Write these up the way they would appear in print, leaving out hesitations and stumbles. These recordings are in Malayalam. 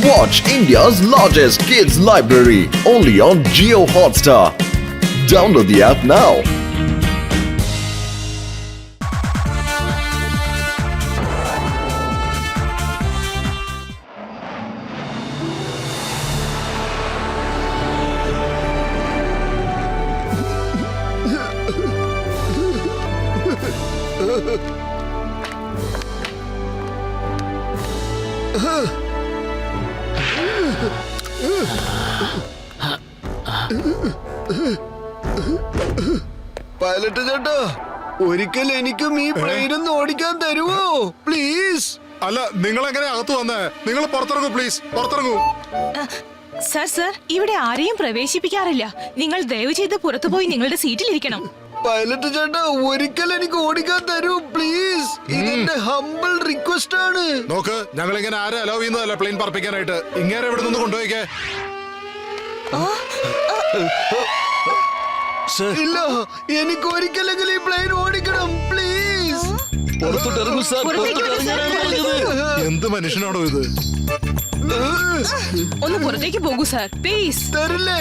Watch India's largest kids library only on Jio Hotstar. Download the app now. Pilot ചേട്ടാ, ഒരിക്കൽ എനിക്കും ഈ പ്ലെയിൻ ഒന്ന് ഓടിക്കാൻ തരുമോ പ്ലീസ്? അല്ല, നിങ്ങൾ എങ്ങനെ അകത്ത് വന്നേ? നിങ്ങൾ പുറത്തിറങ്ങൂ പ്ലീസ്, പുറത്തിറങ്ങൂ. സർ ഇവിടെ ആരെയും പ്രവേശിപ്പിക്കാറില്ല. നിങ്ങൾ ദയവ് ചെയ്ത് പുറത്തുപോയി നിങ്ങളുടെ സീറ്റിലിരിക്കണം. പൈലറ്റ് ചേട്ടാ, ഒരിക്കൽ എനിക്ക് ഓടിക്കാൻ തരൂ പ്ലീസ്. ഇതെന്റെ ഹംബിൾ റിക്വസ്റ്റ് ആണ്. നോക്ക്, ഞങ്ങൾ ഇങ്ങനെ ആരെ അലോ ചെയ്യുന്നതല്ല പ്ലെയിൻ പറപ്പിക്കാനായിട്ട്. ഇങ്ങനെ ഇവിടെ നിന്ന് കൊണ്ടുപോയിക്കേ. ഇല്ല, എനിക്ക് ഒരിക്കലെങ്കിലും ഈ പ്ലെയിൻ ഓടിക്കണം പ്ലീസ്. എന്ത് മനുഷ്യനാണോ ഇത്? ഒന്ന് പുറത്തേക്ക് പോകൂ സാർ, പ്ലീസ്. തരില്ലേ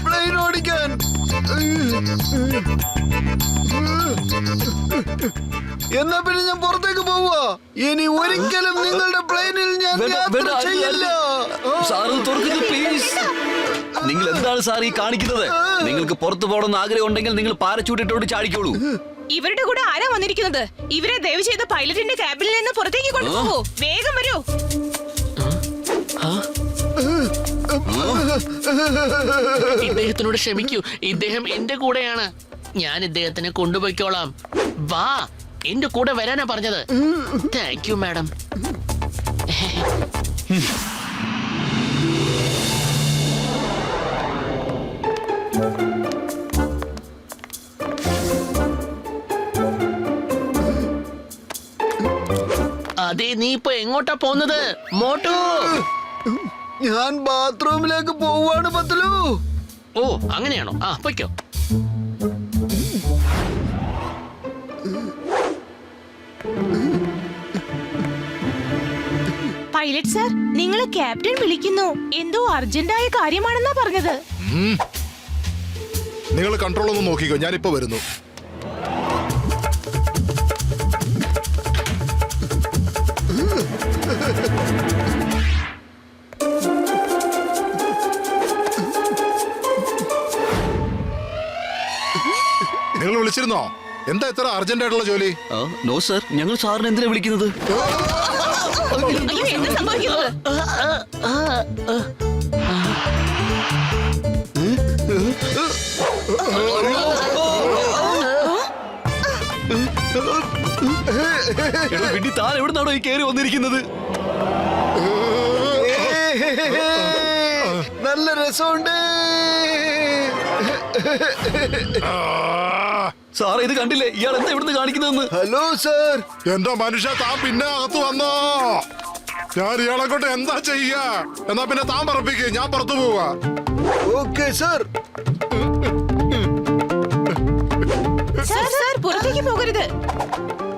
പ്ലെയിൻ ഓടിക്കാൻ? എന്നാ പിന്നെ ഞാൻ പുറത്തേക്ക് പോവാ. ഇനി ഒരിക്കലും നിങ്ങളുടെ പ്ലെയിനിൽ ഞാൻ യാത്ര ചെയ്യില്ല. നിങ്ങൾ എന്താണ് സാർ ഈ കാണിക്കുന്നത്? നിങ്ങൾക്ക് പുറത്തു പോകണമെന്ന് ആഗ്രഹം ഉണ്ടെങ്കിൽ നിങ്ങൾ പാരച്ചൂട്ടിട്ടോട് ചാടിക്കോളൂ. ഇവരുടെ കൂടെ ആരാ വന്നിരിക്കുന്നത്? ഇവരെ ദയവ് ചെയ്ത് പൈലറ്റിന്റെ ക്യാബിനിൽ നിന്ന് പുറത്തേക്ക് കൊണ്ടുപോകൂ. വേഗം വരൂ. ഇദ്ദേഹത്തിനോട് ക്ഷമിക്കൂ, ഇദ്ദേഹം എന്റെ കൂടെയാണ്. ഞാൻ ഇദ്ദേഹത്തിനെ കൊണ്ടുപോയിക്കോളാം. വാ, എന്റെ കൂടെ വരാനാ പറഞ്ഞത്. Thank you madam. അതെ, നീ ഇപ്പൊ എങ്ങോട്ടാ പോകുന്നത് മോട്ടു? ഞാൻ ബാത്റൂമിലേക്ക് പോവാണ് പത്തലു. ഓ, അങ്ങനെയാണോ? ആ, പൊയ്ക്കോ. പൈലറ്റ് സാർ, നിങ്ങളെ ക്യാപ്റ്റൻ വിളിക്കുന്നു. എന്തോ അർജന്റായ കാര്യമാണെന്നാ പറഞ്ഞത്. നിങ്ങൾ കൺട്രോൾ ഒന്ന് നോക്കിക്കോ, ഞാനിപ്പോ വരുന്നു. നിങ്ങൾ വിളിച്ചിരുന്നോ? എന്താ ഇത്ര അർജന്റ് ആയിട്ടുള്ള ജോലി? നോ സർ, ഞങ്ങൾ സാറിന് എന്തിനാ വിളിക്കുന്നത്? അയ്യോ, എന്താ സംഭവിക്കുന്നത്? താൻ എവിടുന്നാണോ ഈ കയറി വന്നിരിക്കുന്നത്? നല്ല രസമുണ്ട്. സാർ ഇത് കണ്ടില്ലേ? ഇയാൾ എന്താ ഇവിടുന്ന് കാണിക്കുന്നതെന്ന്? Hello sir. എന്റെ മനുഷ്യ, താൻ പിന്നെ അകത്ത് വന്നോ? ഞാൻ ഇയാളെ കൊണ്ട് എന്താ ചെയ്യാ? എന്നാ പിന്നെ താൻ പറപ്പിക്ക്, ഞാൻ പുറത്തു പോവാ. Okay sir. സാർ പുറത്തേക്ക് പോകരുത്.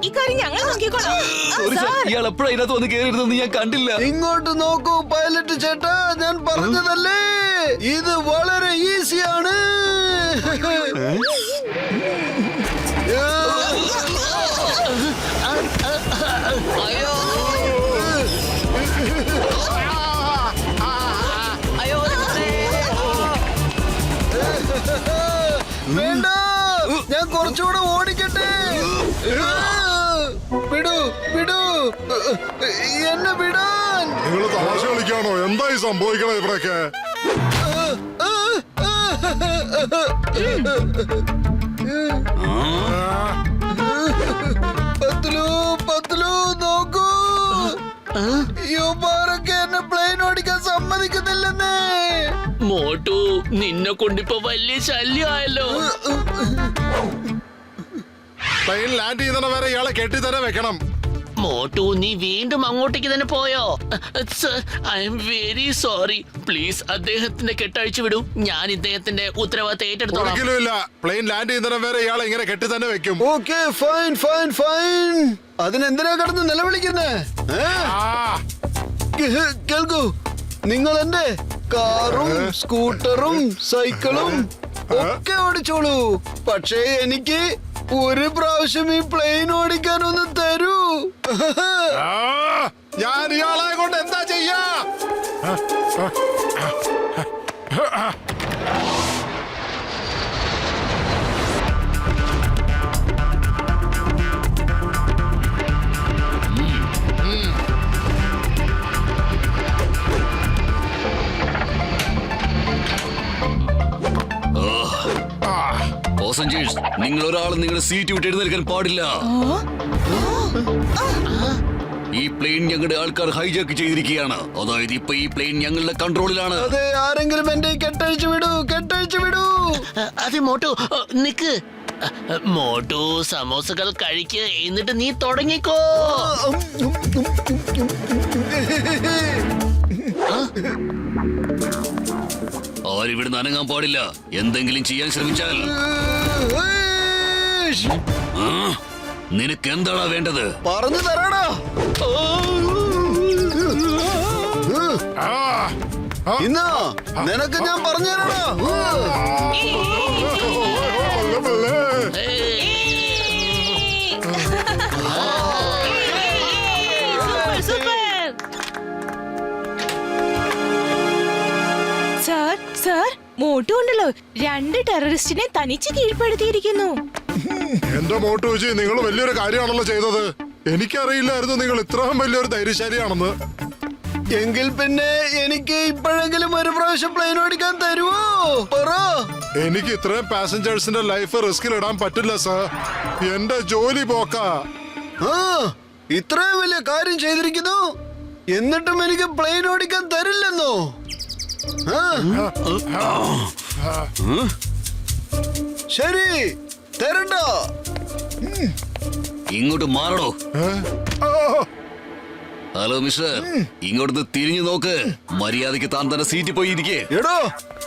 ഇക്കാര്യം ഞങ്ങൾ നോക്കിക്കോളാം. സോറി സാർ, ഇയാൾ എപ്പോഴാ ഇതിനകത്ത് വന്ന് കയറിയിരുന്നെന്ന് ഞാൻ കണ്ടില്ല. ഇങ്ങോട്ട് നോക്കൂ പൈലറ്റ് ചേട്ടാ, ഞാൻ പറഞ്ഞതല്ലേ, ഇത് വളരെ ഈസിയാണ്. വേണ്ട, ഞാൻ കുറച്ചുകൂടെ ഓടിക്കട്ടെ. വിടൂ വിടൂ, എന്നെ വിടാൻ. നിങ്ങൾ തമാശ കളിക്കാണോ? എന്തായി സംഭവിക്കണേ ഇവിടെയൊക്കെ? പത്ലു നോക്കൂ, യുവമാരൊക്കെ എന്നെ പ്ലെയിൻ ഓടിക്കാൻ സമ്മതിക്കുന്നില്ലെന്നേ. മോട്ടു, നിന്നെ കൊണ്ടിപ്പോ വലിയ ശല്യമായല്ലോ. പ്ലെയിൻ ലാൻഡ് ചെയ്യുന്ന വരെ ഇയാളെ കെട്ടി തന്നെ വെക്കണം. മോട്ടു, നീ വീണ്ടും അങ്ങോട്ടേക്ക് തന്നെ പോയോ? Sir, I am very sorry. Please അദ്ദേഹത്തിന്റെ കെട്ടഴിച്ചു വിടൂ. ഞാൻ ഇദ്ദേഹത്തിന്റെ ഉത്തരവാദിത്തം ഏറ്റെടുത്തോളാം. ഒരിക്കലുമില്ല. പ്ലെയിൻ ലാൻഡ് ചെയ്യുന്ന വരെ ഇയാളെ ഇങ്ങനെ കെട്ടി തന്നെ വെക്കും. Okay, fine fine fine. അതിനെന്തിനാ കിടന്ന് നിലവിളിക്കുന്നേ? കേൾക്കൂ, നിങ്ങൾ എന്റെ കാറും സ്കൂട്ടറും സൈക്കിളും ഒക്കെ ഓടിച്ചോളൂ. പക്ഷേ എനിക്ക് ഒരു പ്രാവശ്യം ഈ പ്ലെയിൻ ഓടിക്കാനൊന്ന് തരൂ. ആ, ഞാൻ ഇയാളെ കൊണ്ട് എന്താ ചെയ്യാ? പാസഞ്ചേഴ്സ്, നിങ്ങൾ ഒരാളും നിങ്ങളുടെ സീറ്റ് വിട്ട് എഴുന്നേൽക്കാൻ പാടില്ല. ഈ പ്ലെയിൻ ഞങ്ങളുടെ ആൾക്കാർ ഹൈജാക്ക് ചെയ്തിരിക്കുകയാണ്. അതായത് ഇപ്പൊ ഈ പ്ലെയിൻ ഞങ്ങളുടെ കൺട്രോളിലാണ്. അതെ, ആരെങ്കിലും എന്റെ കെട്ടഴിച്ചു വിടൂ, കെട്ടഴിച്ചു വിടൂ. അതെ മോട്ടു, നിക്ക്. മോട്ടു, സമോസകൾ കഴിക്ക്, എന്നിട്ട് നീ തുടങ്ങിക്കോ. ആരിവിടുന്ന് അനങ്ങാൻ പാടില്ല. എന്തെങ്കിലും ചെയ്യാൻ ശ്രമിച്ചാൽ നിനക്ക് എന്താടാ വേണ്ടത്? പറഞ്ഞു തരാടാ. ഇന്നാ നിനക്ക് ഞാൻ പറഞ്ഞു തരാടാ. സർ സർ, മോട്ടു ഉണ്ടല്ലോ 2 ടെററിസ്റ്റിനെ തനിച്ച് കീഴ്പ്പെടുത്തിയിരിക്കുന്നു. എന്റെ മോട്ടു വെച്ച് നിങ്ങൾ വലിയൊരു കാര്യമാണല്ലോ ചെയ്തത്. എനിക്കറിയില്ലായിരുന്നു നിങ്ങൾ ഇത്രയും വലിയൊരു ധൈര്യശാലിയാണെന്ന്. എങ്കിൽ പിന്നെ എനിക്ക് ഇപ്പോഴെങ്കിലും ഒരു പ്രാവശ്യം പ്ലെയിൻ ഓടിക്കാൻ തരുമോ? പറ. എനിക്ക് ഇത്രയും പാസഞ്ചേഴ്സിന്റെ ലൈഫ് റിസ്കിൽ ഇടാൻ പറ്റില്ല സർ. എന്റെ ജോലി പോക്കാ. ആ, ഇത്രയും വലിയ കാര്യം ചെയ്തിരിക്കുന്നു, എന്നിട്ടും എനിക്ക് പ്ലെയിൻ ഓടിക്കാൻ തരില്ലെന്നോ? ആ? ശരി, തരണ്ട. ഇങ്ങോട്ട് മാറണോ? ഹലോ മിസ്റ്റർ, ഇങ്ങോട്ട് തിരിഞ്ഞു നോക്ക്. മര്യാദയ്ക്ക് താൻ തന്നെ സീറ്റിൽ പോയി ഇരിക്കേ. എടോ,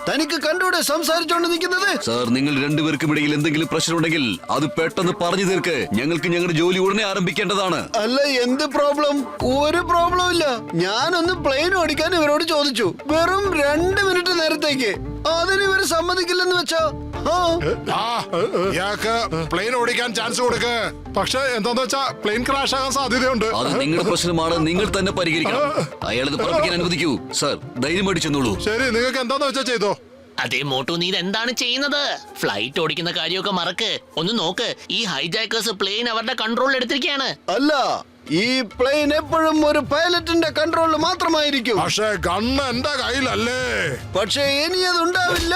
തനിക്ക് കണ്ടൂടെ സംസാരിച്ചോണ്ട് നിൽക്കുന്നത്? സാർ, നിങ്ങൾ രണ്ടുപേർക്കും ഇടയിൽ എന്തെങ്കിലും പ്രശ്നമുണ്ടെങ്കിൽ അത് പെട്ടെന്ന് പറഞ്ഞു തീർക്ക്. ഞങ്ങൾക്ക് ഞങ്ങളുടെ ജോലി ഉടനെ ആരംഭിക്കേണ്ടതാണ്. അല്ല, എന്ത് പ്രോബ്ലം? ഒരു പ്രോബ്ലം ഇല്ല. ഞാനൊന്ന് പ്ലെയിൻ ഓടിക്കാൻ ഇവരോട് ചോദിച്ചു, വെറും 2 മിനിറ്റ് നേരത്തേക്ക്. അതിന് ഇവര് സമ്മതിക്കില്ലെന്ന് വെച്ചാ ഇയാൾക്ക് പ്ലെയിൻ ഓടിക്കാൻ ചാൻസ് കൊടുക്ക്. പക്ഷെ എന്താന്ന് വെച്ചാ പ്ലെയിൻ ക്രാഷ് ആകാൻ സാധ്യതയുണ്ട്. അത് നിങ്ങളുടെ പ്രശ്നമാണ്, നിങ്ങൾ തന്നെ പരിഹരിക്കണം. അയാളത് പറപ്പിക്കാൻ അനുവദിക്കൂ. സാർ, ധൈര്യമായിട്ട് ചെന്നോളൂ. ശരി, നിങ്ങൾക്ക് എന്താന്ന് വെച്ചാ ചെയ്തോ. അതെ മോട്ടു, നീ എന്താണ് ചെയ്യുന്നത്? ഫ്ലൈറ്റ് ഓടിക്കുന്ന കാര്യമൊക്കെ മറക്ക്. ഒന്ന് നോക്ക്, ഈ ഹൈജാക്കേഴ്സ് പ്ലെയിൻ അവരുടെ കൺട്രോളിൽ എടുത്തിരിക്കുകയാണ്. അല്ല, ഈ പ്ലെയിൻ എപ്പോഴും ഒരു പൈലറ്റിന്റെ കൺട്രോളിൽ മാത്രമായിരിക്കും. പക്ഷെ ഗണ്ണ് എന്റെ കയ്യിലല്ലേ. പക്ഷെ ഇനി അതുണ്ടാവില്ല.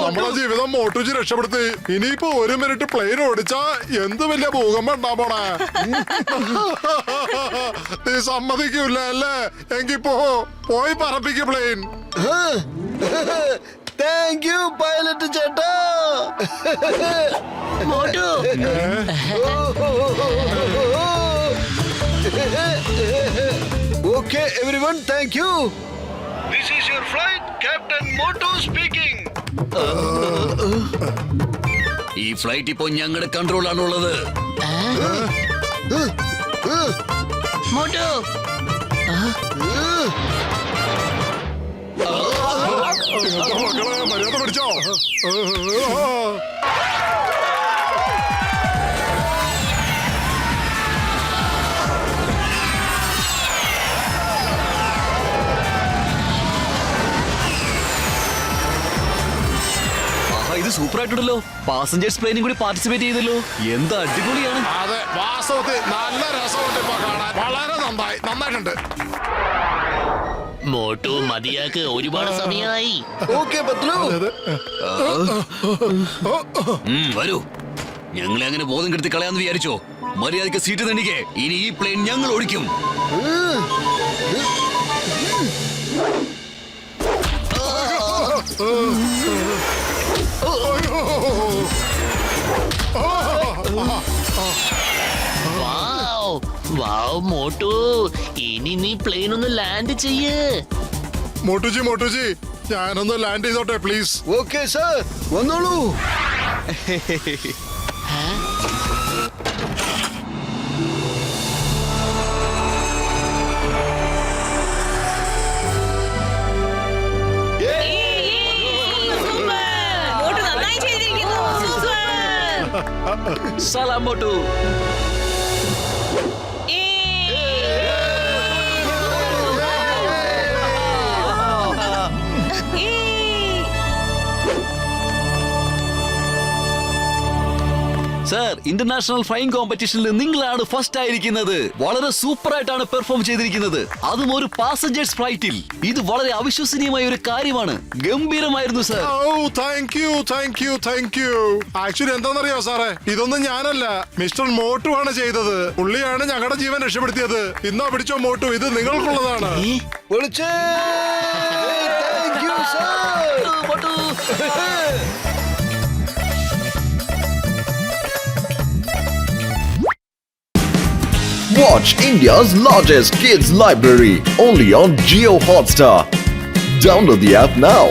നമ്മുടെ ജീവിതം മോട്ടുജി രക്ഷപ്പെടുത്തി. ഇനിയിപ്പോ 1 മിനിറ്റ് പ്ലെയിൻ ഓടിച്ചാ എന്ത് വലിയ ഭൂകമ്പം ഉണ്ടാ പോണേ. നീ സമ്മതിക്കൂല അല്ലേ? എങ്കി പോയി പറപ്പിക്ക് പ്ലെയിൻ. താങ്ക് യു പൈലറ്റ് ചേട്ടാ. Motu, Okay, everyone, thank you. This is your flight, Captain Moto speaking. ഈ ഫ്ലൈറ്റ് ഇപ്പോ ഞങ്ങളുടെ കൺട്രോളാണുള്ളത്. മോട്ടു, മക്കളെ മര്യാദ പിടിച്ചോ. ഇത് സൂപ്പർ ആയിട്ടുണ്ടല്ലോ. പാസഞ്ചേഴ്സ് പ്ലെയിനും കൂടി പാർട്ടിസിപ്പേറ്റ് ചെയ്തല്ലോ. എന്താ അടിപൊളിയാണ്. അതെ, വാസ്തവത്തിൽ നല്ല രസമുണ്ട് ഇപ്പൊ കാണാൻ. വളരെ നന്നായിട്ടുണ്ട്. മോട്ടു മതിയാക്ക്, ഒരുപാട് സമയമായി. Okay, പത്ലു. വരൂ. ഞങ്ങളെ അങ്ങനെ ബോധം കെടുത്തി കളയാന്ന് വിചാരിച്ചോ? മര്യാദയ്ക്ക് സീറ്റ് തന്നിക്കേ. ഇനി ഈ പ്ലെയിൻ ഞങ്ങൾ ഓടിക്കും. വാവ് മോട്ടു, ഇനി നീ പ്ലെയിൻ ഒന്ന് ലാൻഡ് ചെയ്യ്. മോട്ടുജി ഞാനൊന്ന് ലാൻഡ് ചെയ്തോട്ടെ പ്ലീസ്. Okay, sir. വന്നോളൂ. മോട്ടു നന്നായി ചെയ്തിരിക്കുന്നു. സലാം മോട്ടു. സർ, ഇന്റർനാഷണൽ ഫ്ലൈയിങ് കോമ്പറ്റീഷനിൽ നിങ്ങളാണ് ഫസ്റ്റ് ആയിരിക്കുന്നത്. വളരെ സൂപ്പർ ആയിട്ടാണ് പെർഫോം ചെയ്തിരിക്കുന്നത്, അതും ഒരു പാസഞ്ചേഴ്സ് ഫ്ലൈറ്റിൽ. ഇത് വളരെ അവിശ്വസനീയമായ ഒരു കാര്യമാണ്. ഗംഭീരമായിരുന്നു സർ. Thank you. ആക്ച്വലി എന്താണെന്നറിയോ സാറേ, ഇതൊന്നും ഞാനല്ല, മിസ്റ്റർ മോട്ടു ആണ് ചെയ്തത്. പുള്ളിയാണ് ഞങ്ങളുടെ ജീവൻ രക്ഷപ്പെടുത്തിയത്. ഇന്നാ പിടിച്ചോ മോട്ടു, ഇത് നിങ്ങൾക്കുള്ളതാണ്. വിളിച്ചേ thank you sir. Watch India's largest kids library only on Geo Hotstar. Download the app now.